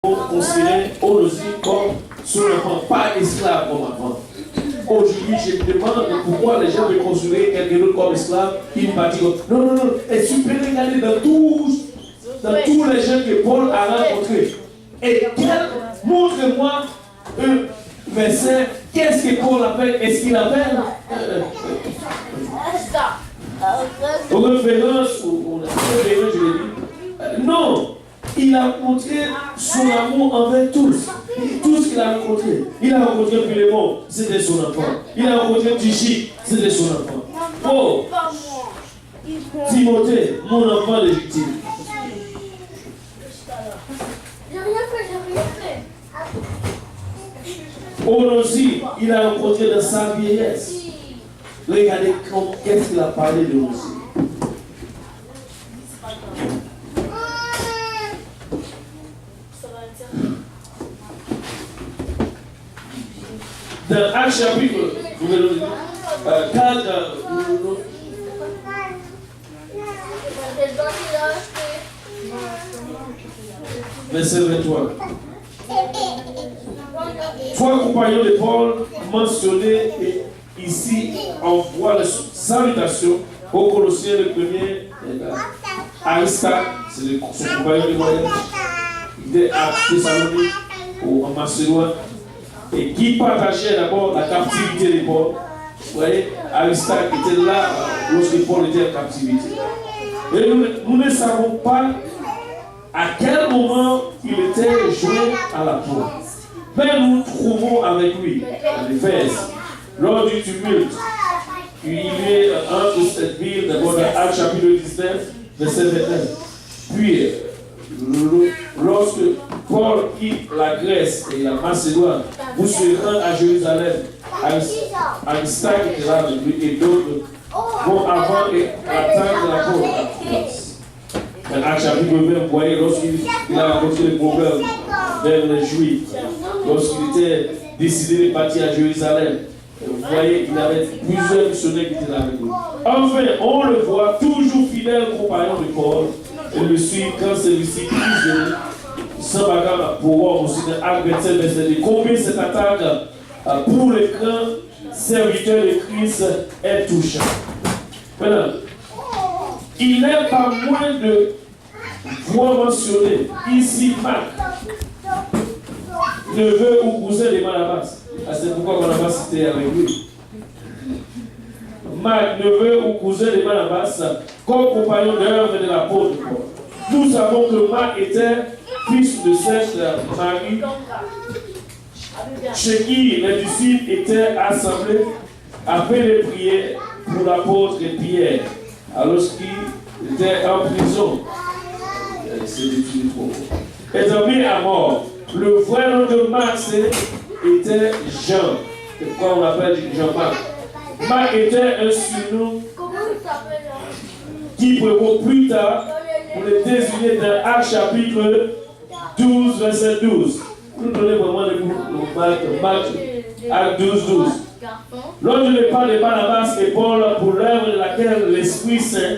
considérer aussi comme son enfant, pas esclave comme avant. Aujourd'hui, je me demande pourquoi les gens veulent considérer quelqu'un d'autre comme esclave. Ils me disent non. Et tu peux regarder dans tous les gens que Paul a rencontrés. Et montre-moi un verset. Qu'est-ce que Paul appelle? Est-ce qu'il appelle référence je l'ai dit. Non. Il a montré son amour envers tous. Tout ce qu'il a rencontré. Il a rencontré Philémon, c'était son enfant. Il a rencontré Tychie, c'était son enfant. Oh, Timothée, mon enfant légitime. J'ai rien fait. Onosi, il a rencontré dans sa vieillesse. Regardez qu'est-ce qu'il a parlé de Onosi. Dans Actes chapitre 4, verset 23. Trois compagnons de Paul mentionnés ici envoient la salutation aux Colossiens. Le premier, Aristarque, c'est son compagnon de voyage. Il était à Thessalonique, en Macédoine, et qui partageait d'abord la captivité de Paul. Vous voyez, Aristarque était là lorsque Paul était en captivité. Et nous ne savons pas à quel moment il était joint à la porte. Mais nous trouvons avec lui, à l'Éphèse, lors du tumulte, il est entre cette ville, d'abord dans Actes chapitre 19, verset 29. Puis, lorsque Paul quitte la Grèce et la Macédoine pour se rendre à Jérusalem, Aristarque était là avec lui et d'autres vont avant et attendre la porte. Dans Actes chapitre 20, vous voyez, lorsqu'il a rencontré les proverbes vers les Juifs, lorsqu'il était décidé de partir à Jérusalem, vous voyez, il avait plusieurs missionnaires qui étaient là avec lui. Enfin, on le voit toujours fidèle compagnon de Paul et le suit quand celui-ci prisonnier. Sans bagarre pour voir aussi dans Actes 27, verset 2. Combien cette attaque pour les grands serviteurs de Christ est touchant. Maintenant, il n'est pas moins de voir mentionner ici Marc, neveu ou cousin de Barnabas. C'est pourquoi Barnabas était avec lui. Marc, neveu ou cousin de Barnabas, comme compagnon d'œuvre de l'apôtre Paul. Nous savons que Marc était fils de cette Marie, chez qui les disciples étaient assemblés après les prières pour l'apôtre Pierre, alors qu'il était en prison. Étant mis à mort. Le vrai nom de Marc était Jean. C'est pourquoi on l'appelle Jean-Marc. Marc était un surnom qui prévaut plus tard pour le désigner dans Actes chapitre 12, verset 12. Nous donnons vraiment le Marc, Actes 12, 12. Lors du départ de Barnabas et Paul pour l'œuvre de laquelle l'Esprit Saint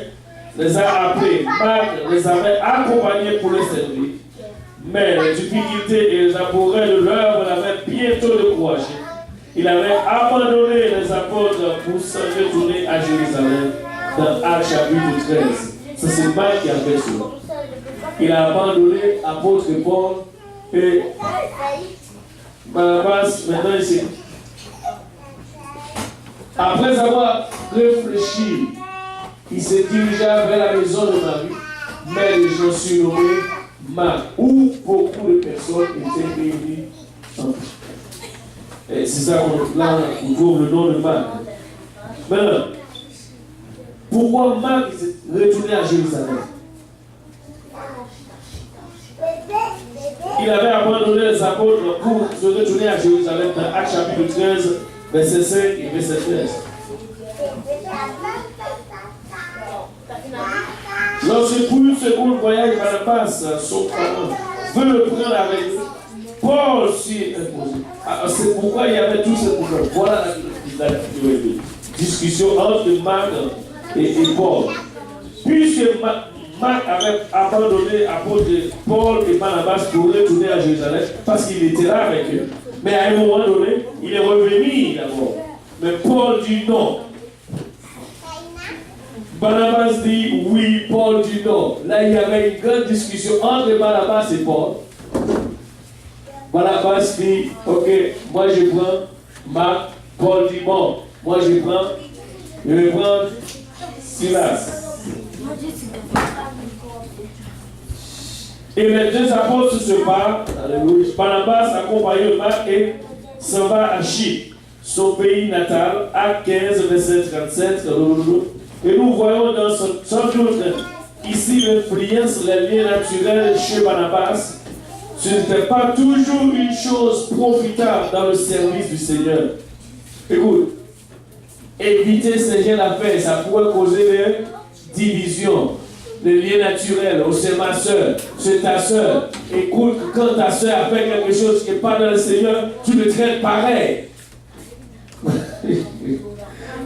les a appelés, Marc les avait accompagnés pour les servir. Mais les difficultés et les appareils de l'œuvre l'avaient bientôt découragé. Il avait abandonné les apôtres pour se retourner à Jérusalem dans Actes chapitre 13. Ça, c'est Marc qui a fait cela. Il a abandonné l'apôtre Paul et Barnabas, maintenant ici. Après avoir réfléchi, il se dirigea vers la maison de Marie, mais les gens surnommés Marc, où beaucoup de personnes étaient réunies. Et c'est ça qu'on trouve le nom de Marc. Maintenant, pourquoi Marc est retourné à Jérusalem? Il avait abandonné les apôtres pour se retourner à Jérusalem dans Actes chapitre 13, verset 5 et verset 13. Lorsque pour une seconde voyage, Barnabas, son parent, veut le prendre avec lui, Paul s'y imposé. C'est pourquoi il y avait tous ces problèmes. Voilà la discussion entre Marc et Paul. Puisque Marc avait abandonné apôtre Paul et Barnabas pour retourner à Jérusalem parce qu'il était là avec eux. Mais à un moment donné, il est revenu d'abord. Mais Paul dit non. Barnabas dit oui, Paul dit non. Là, il y avait une grande discussion entre Barnabas et Paul. Barnabas dit, ok, moi je prends Marc. Paul dit bon, moi je vais prendre Silas. Et les deux apôtres se parlent. Barnabas accompagne Marc et s'en va à Chypre, son pays natal, Actes 15, verset 37. Et nous voyons dans sans doute ici l'influence, les liens naturels chez Barnabas. Ce n'était pas toujours une chose profitable dans le service du Seigneur. Écoute, éviter ces gens d'affaires, ça pourrait causer des divisions, des liens naturels. Oh, c'est ma soeur, c'est ta soeur. Écoute, quand ta soeur a fait quelque chose qui n'est pas dans le Seigneur, tu le traites pareil.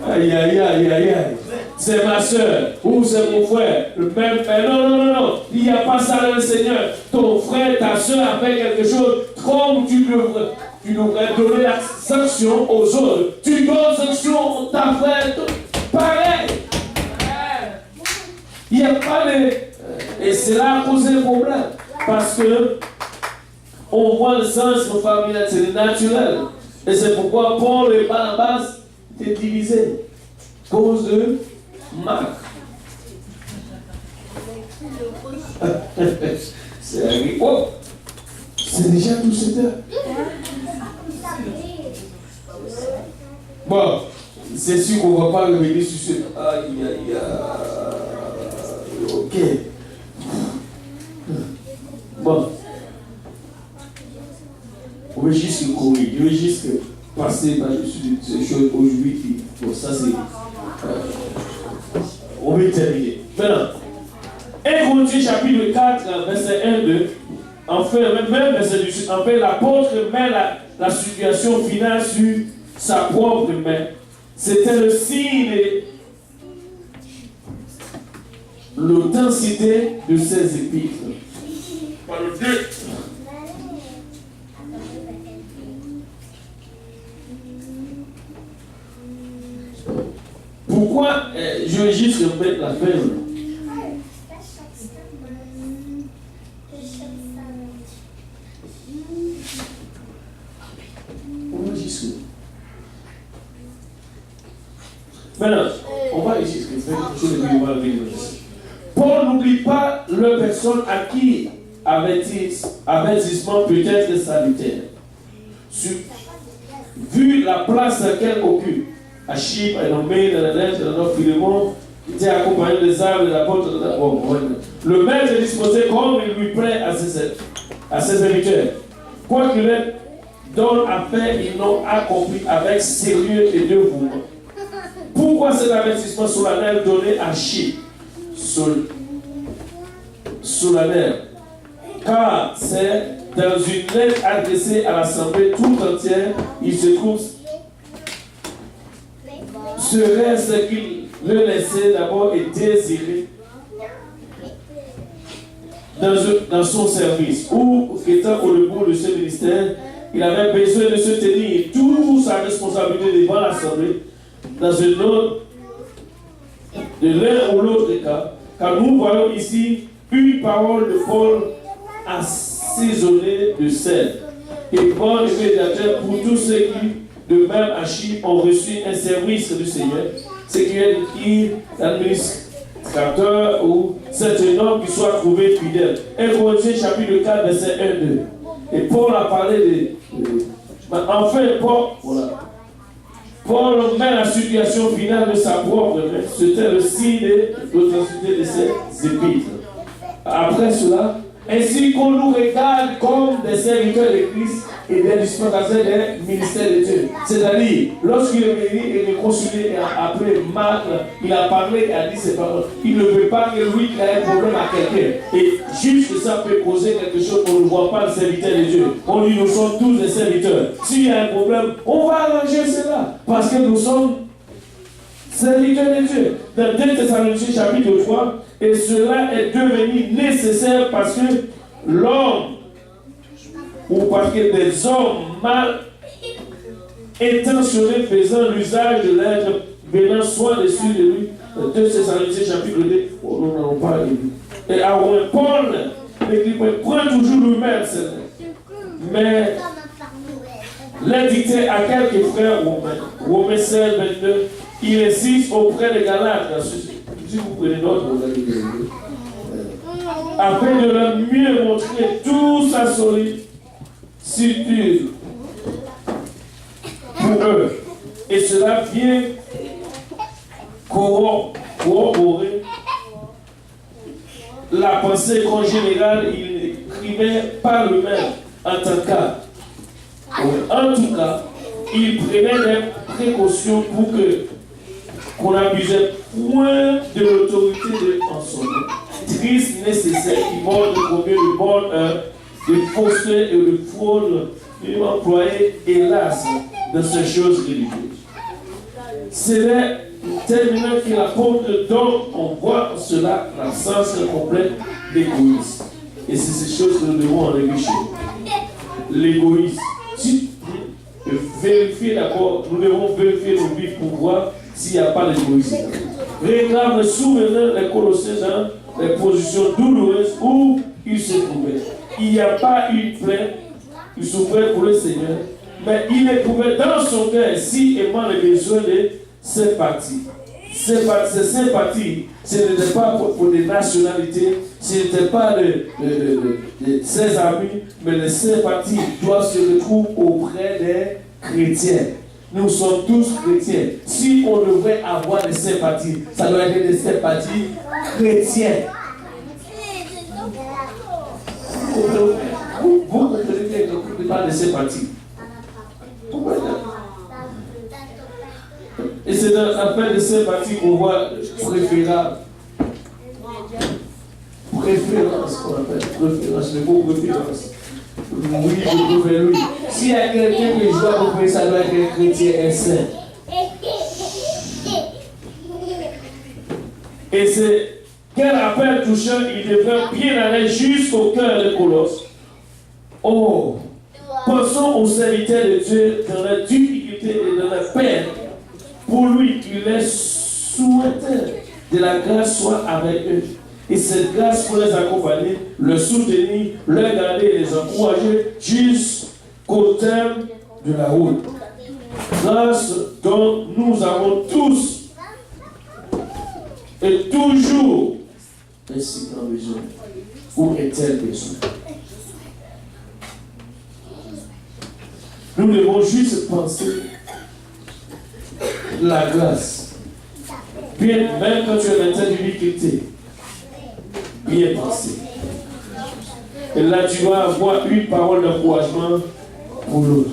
Aïe, aïe, aïe, aïe, aïe. C'est ma soeur ou c'est mon frère. Le même frère. Non. Il n'y a pas ça dans le Seigneur. Ton frère, ta soeur a fait quelque chose comme tu devrais donner la sanction aux autres. Tu donnes sanction à ta frère. Pareil. Il n'y a pas de... Et c'est là à causer le problème. Parce que on voit le sens de famille, c'est naturel. Et c'est pourquoi Paul et Barnabas étaient divisés. Cause de Marc. C'est agricole. C'est déjà tout cette heure. Bon, c'est sûr qu'on ne va pas revenir sur ce. Aïe, aïe, aïe. Ok. Bon. On veut juste courir. Je veux juste passer par-dessus ces choses aujourd'hui. Bon, ça c'est. On va terminer. Maintenant, 1 Corinthiens chapitre 4, verset 1-2. Enfin, même verset du sud. Enfin, l'apôtre met la situation finale sur sa propre main. C'était le signe de l'authenticité de ses épîtres. Par le 2. Pourquoi je vais juste répéter la fin? Maintenant, on va ici Paul n'oublie pas leur personne à qui avertissement peut-être salutaire. Vu la place qu'elle occupe, à Chypre, à Nomé, dans la lettre, dans notre Philémon, il était accompagné des armes de l'apôtre. Le maître est disposé comme il lui plaît à ses serviteurs. Quoi qu'il ait donne à faire, ils l'ont accompli avec sérieux et dévouement. Pourquoi cet avertissement solennel donné à Chypre? Solennel. Car c'est dans une lettre adressée à l'Assemblée tout entière, il se trouve serait-ce qu'il le laissait d'abord et désiré dans son service, ou étant au debout de ce ministère, il avait besoin de se tenir toute sa responsabilité devant l'Assemblée, dans une autre, de l'un ou l'autre cas, car nous voyons ici une parole de Paul assaisonnée de sel. Et Paul est médiateur pour tous ceux qui, de même à Chypre, ont reçu un service du Seigneur, ce qui est dire l'administrateur ou c'est un homme qui soit trouvé fidèle. 1 Corinthiens chapitre 4, verset 1-2. Et Paul a parlé enfin, Paul met la situation finale de sa propre main. C'était le signe de l'authenticité de ses épîtres. Après cela, ainsi qu'on nous regarde comme des serviteurs de Christ et des dispensateurs des ministères de Dieu. C'est-à-dire, lorsqu'il est venu et réconcilié et a appelé Marc, il a parlé et a dit ses paroles. Il ne veut pas que lui ait un problème à quelqu'un. Et juste ça peut causer quelque chose qu'on ne voit pas le serviteur de Dieu. On dit nous sommes tous des serviteurs. S'il y a un problème, on va arranger cela. Parce que nous sommes serviteurs de Dieu. Dans 2 Thessaloniciens chapitre 3, Et cela est devenu nécessaire parce que l'homme, ou parce que des hommes mal intentionnés faisant l'usage de l'être venant soit dessus de lui. 2 Thessaloniciens chapitre 2, nous n'allons pas lu. Et à Paul, prend toujours lui-même, mais les dicté à quelques frères Romains 16, 22, il insiste auprès des Galates. Si vous prenez note, vous allez lire. Afin de leur mieux montrer toute sa sollicitude pour eux. Et cela vient corroborer la pensée qu'en général il n'écrivait pas lui-même en tant qu'à. En tout cas, il prenait des précautions pour qu'on n'abusait point de l'autorité de son nom. Triste, nécessaire, qui montre combien de bonne heure, de fausseté et de fraude il employait, hélas, dans ces choses religieuses. C'est terminant que l'apôtre, donc on voit en cela l'absence complète d'égoïsme. Et c'est ces choses que nous devons enlever. L'égoïsme. Si vérifier d'abord, nous devons vérifier nos vies pour voir s'il n'y a pas d'égoïsme. Réclame souvenir les Colossiens dans les positions douloureuses où ils se trouvaient. Il n'y a pas une plainte, il souffrait pour le Seigneur, mais il éprouvait dans son cœur si aimant les besoins de sympathie. Ces sympathies, ce n'était pas pour des nationalités, ce n'était pas de ses amis, mais les sympathies doivent se retrouver auprès des chrétiens. Nous sommes tous chrétiens. Si on devrait avoir des sympathies, ça doit être des sympathies chrétiennes. Vous comprenez que vous ne parlez de sympathie. Pourquoi? Et c'est dans l'appel de sympathie qu'on voit préférable. Préférence, qu'on appelle. Préférence, le mot préférence. Oui, je préfère lui. S'il y a quelqu'un que je dois préférer, ça doit être un chrétien, un saint. Et c'est quel appel touchant, il devrait bien aller jusqu'au cœur de Colosse. Oh, pensons aux serviteurs de Dieu dans la difficulté et dans la peine. Pour lui, il est souhaité de la grâce soit avec eux. Et cette grâce pour les accompagner, le soutenir, leur garder et les encourager jusqu'au terme de la route. Grâce dont nous avons tous et toujours un si grand besoin ou un tel besoin. Nous devons juste penser la grâce. Bien, même quand tu es dans ta difficulté, bien penser. Et là, tu vas avoir une parole d'encouragement pour l'autre.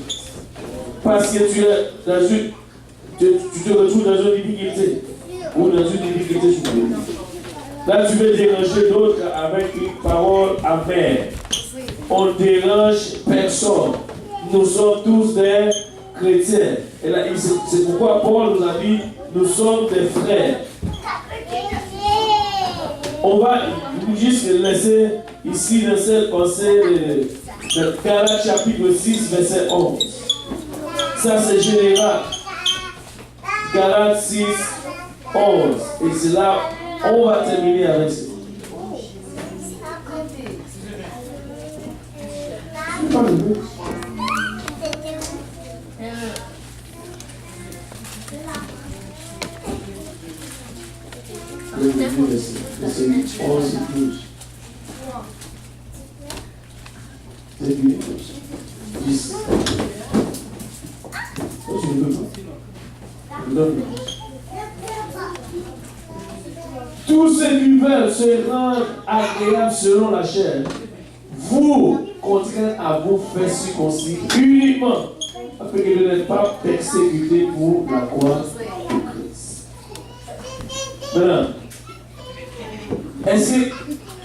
Parce que tu es dans une, tu te retrouves dans une difficulté ou dans une difficulté supérieure. Là, tu veux déranger d'autres avec une parole amère. On ne dérange personne. Nous sommes tous des chrétiens. Et là, c'est pourquoi Paul nous a dit, nous sommes des frères. On va juste laisser ici dans cette pensée de Galates chapitre 6, verset 11. Ça c'est général. Galates 6, 11. Et c'est là, on va terminer avec ça. C'est 11 et 12. C'est bien. 10. Tu ne peux pas. Tous ceux qui veulent se rendre agréables selon la chair, vous contraignent à vous faire circoncis uniquement afin que vous n'êtes pas persécutés pour la croix de Christ. Maintenant, est-ce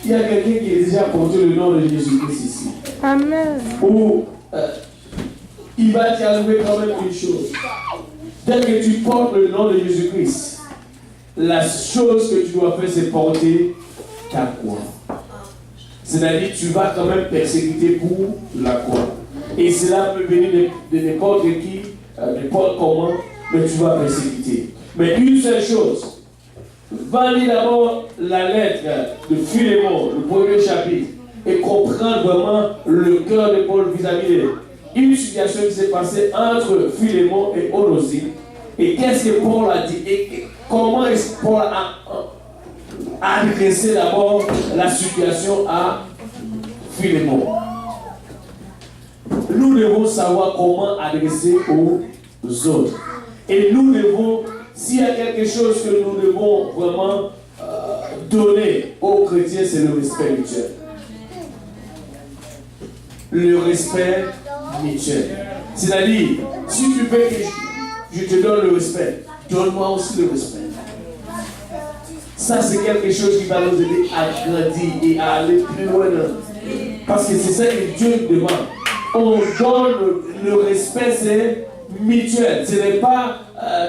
qu'il y a quelqu'un qui a déjà porté le nom de Jésus-Christ ici? Amen. Ou il va t'y arriver quand même une chose. Dès que tu portes le nom de Jésus-Christ, la chose que tu dois faire, c'est porter ta croix. C'est-à-dire tu vas quand même persécuter pour la croix. Et cela peut venir de n'importe qui, n'importe comment, mais tu vas persécuter. Mais une seule chose, va lire d'abord la lettre de Philémon, le premier chapitre, et comprendre vraiment le cœur de Paul vis-à-vis d'une situation qui s'est passée entre Philémon et Onésime. Et qu'est-ce que Paul a dit et comment est-ce que Paul a adressé d'abord la situation à Philémon. Nous devons savoir comment adresser aux autres. Et nous devons, s'il y a quelque chose que nous devons vraiment donner aux chrétiens, c'est le respect mutuel. Le respect mutuel. C'est-à-dire, si tu veux que je te donne le respect, donne-moi aussi le respect. Ça, c'est quelque chose qui va nous aider à grandir et à aller plus loin. Parce que c'est ça que Dieu demande. On donne le respect, c'est mutuel. Ce n'est pas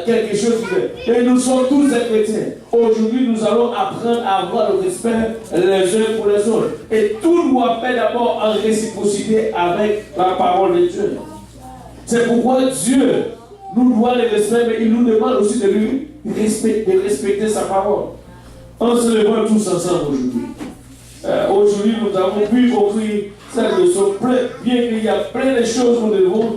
quelque chose qui... Et nous sommes tous des chrétiens. Aujourd'hui, nous allons apprendre à avoir le respect les uns pour les autres. Et tout doit faire d'abord en réciprocité avec la parole de Dieu. C'est pourquoi Dieu nous doit le respect, mais il nous demande aussi de lui respecter sa parole. En se levant tous ensemble aujourd'hui. Aujourd'hui, nous avons pu compris cette leçon, bien qu'il y a plein de choses que nous devons.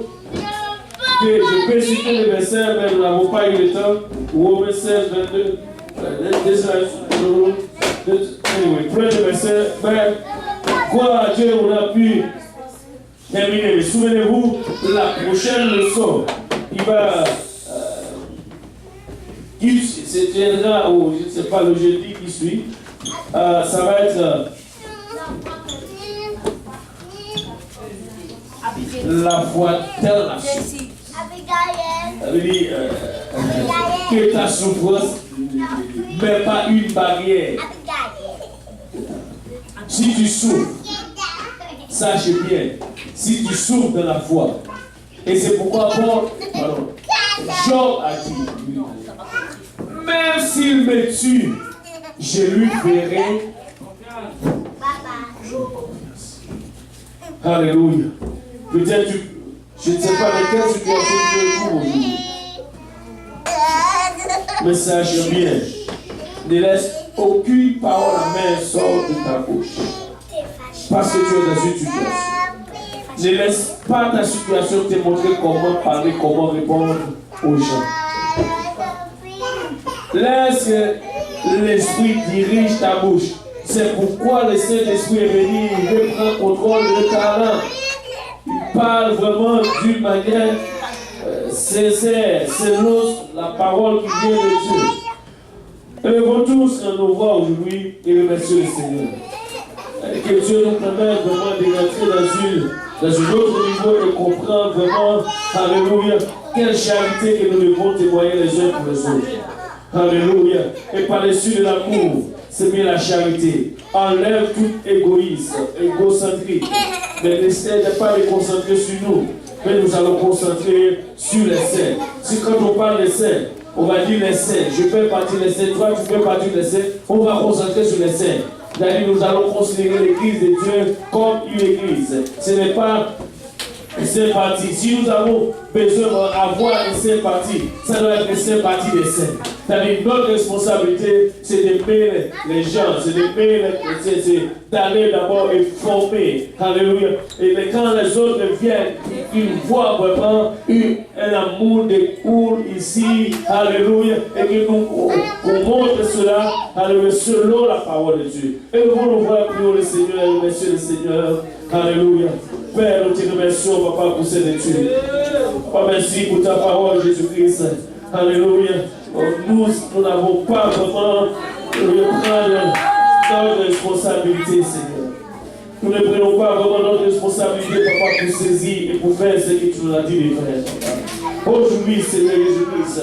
Je peux citer les versets, mais nous n'avons pas eu le temps. Romains 16, 22. Plein de versets, mais quoi à Dieu, on a pu terminer. Mais souvenez-vous, la prochaine leçon, qui se tiendra au, je ne sais pas, le jeudi qui suit, ça va être la foi dans la suite. Ça veut dire que ta souffrance n'est pas une barrière. Si tu souffres, sache bien, si tu souffres dans la foi, et c'est pourquoi Job a dit, même s'il me tue, je lui ferai. Alléluia. Peut-être, je ne sais pas de quelle situation tu es aujourd'hui. Mais sache bien, ne laisse aucune parole amère sortir de ta bouche. Parce que tu es dans une situation. Ne laisse pas ta situation te montrer comment parler, comment répondre aux gens. Laisse que l'Esprit dirige ta bouche. C'est pourquoi le Saint-Esprit est venu, il veut prendre contrôle de ta langue. Il parle vraiment d'une manière sincère, selon la parole qui vient de Dieu. Élevons tous nos voix aujourd'hui et remercions le Seigneur. Que Dieu nous permette vraiment de rentrer dans un autre niveau et comprendre vraiment, alléluia, quelle charité que nous devons témoigner les uns pour les autres. Alléluia. Et par-dessus de l'amour, c'est bien la charité. Enlève tout égoïsme, égocentrique. Mais n'essaie pas de concentrer sur nous, mais nous allons concentrer sur les saints. Si quand on parle des saints, on va dire les saints, je fais partie des saints, toi tu fais partie des saints, on va concentrer sur les saints. C'est-à-dire nous allons considérer l'église de Dieu comme une église. Ce n'est pas une seule partie. Si nous avons besoin d'avoir une seule partie, ça doit être une seule partie des saints. C'est-à-dire notre responsabilité, c'est d'aimer les gens, c'est d'aimer les chrétiens, c'est d'aller d'abord et former. Alléluia. Et quand les autres viennent, ils voient vraiment un amour de cours ici. Alléluia. Et que nous montre cela, alléluia, selon la parole de Dieu. Et nous voulons voir plus haut le Seigneur et remercier le Seigneur. Alléluia. Père, nous te remercions, Papa, pour cette étude. Papa, merci pour ta parole, Jésus-Christ. Alléluia. Nous n'avons pas vraiment prendre notre responsabilité, Seigneur. Nous ne prenons pas vraiment notre responsabilité, Papa, pour saisir et pour faire ce que tu nous as dit de faire, Papa. Aujourd'hui, Seigneur Jésus-Christ,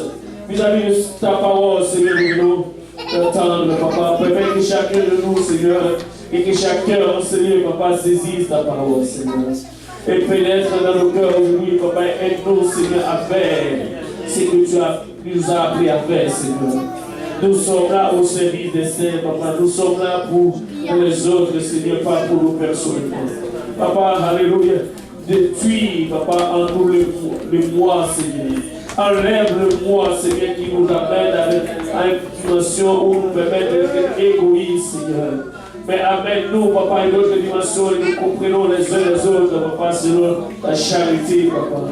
vis-à-vis de ta parole, Seigneur, nous t'entendre, Papa. Permets que chacun de nous, Seigneur, et que chacun, Seigneur, Papa, saisisse ta parole, Seigneur. Et pénètre dans nos cœurs aujourd'hui, Papa, aide-nous, Seigneur, à faire ce que tu nous as appris à faire, Seigneur. Nous sommes là au service des saints, papa. Nous sommes là pour les autres, Seigneur, pas pour nous personnellement. Papa, alléluia. Détruis, papa, en nous le moi, Seigneur. Enlève le moi, Seigneur, qui nous amène à une dimension où nous permet d'être égoïstes, Seigneur. Mais amène-nous, papa, une autre dimension et nous comprenons les uns les autres, papa, selon la charité, papa.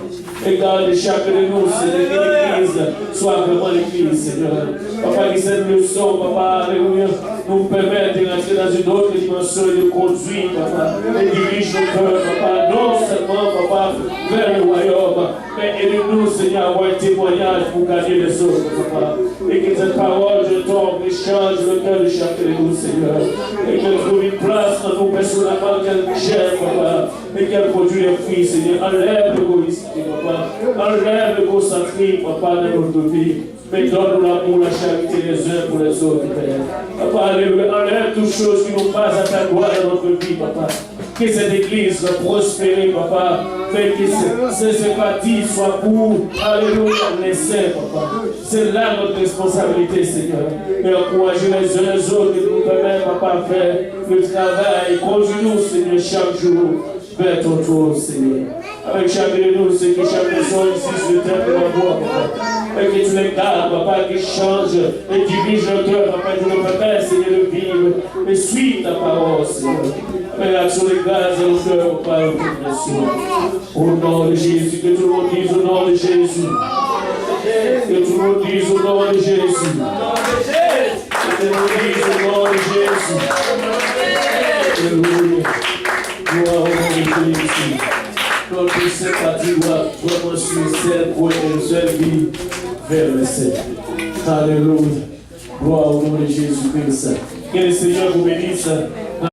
Et garde chacun de nous, Seigneur, que l'Église soit vraiment l'Église, Seigneur. Papa, que cette leçon, papa, alléluia, nous permette de rentrer dans une autre dimension et de conduire, papa, et dirige nos cœurs, papa, non seulement, papa, vers le royaume, mais aide-nous, Seigneur, à avoir un témoignage pour gagner les autres, papa. Et que cette parole, je tombe et change le cœur de chacun de nous, Seigneur. Et qu'elle trouve une place en nous personnellement, qu'elle gère, papa, et qu'elle produit les fruits, Seigneur. Enlève l'égoïsme, papa. Enlève le concentrisme, papa, dans notre vie. Mais donne-nous l'amour, la charité les uns pour les autres, Père. Papa, enlève toutes choses qui nous passent à ta gloire dans notre vie, papa. Que cette église soit prospérée, papa. Fait que ce bâti soit pour, alléluia, les saints, papa. C'est là notre responsabilité, Seigneur. Et encourager les uns les autres et nous permettre, papa, faire le travail. Conduis-nous, Seigneur, chaque jour vers ton trône, Seigneur. Avec chacun de nous, c'est que chaque personne ici sur le terre de la voix, papa. Et que tu les gardes, papa, qui change et dirige le cœur, papa, que tu nous permets, Seigneur, de vivre et suivre ta parole, Seigneur. Mais l'action des grâces et au cœur, papa, bien sûr. Au nom de Jésus, que tout le monde dise au nom de Jésus. Que tout le monde dise au nom de Jésus. Que tout le monde dise au nom de Jésus. Alléluia. Gloire au nom de Jésus. Notre sympathie doit vraiment suivre celle pour une seule vie vers le ciel. Alléluia. Gloire au nom de Jésus-Christ. Que le Seigneur vous bénisse.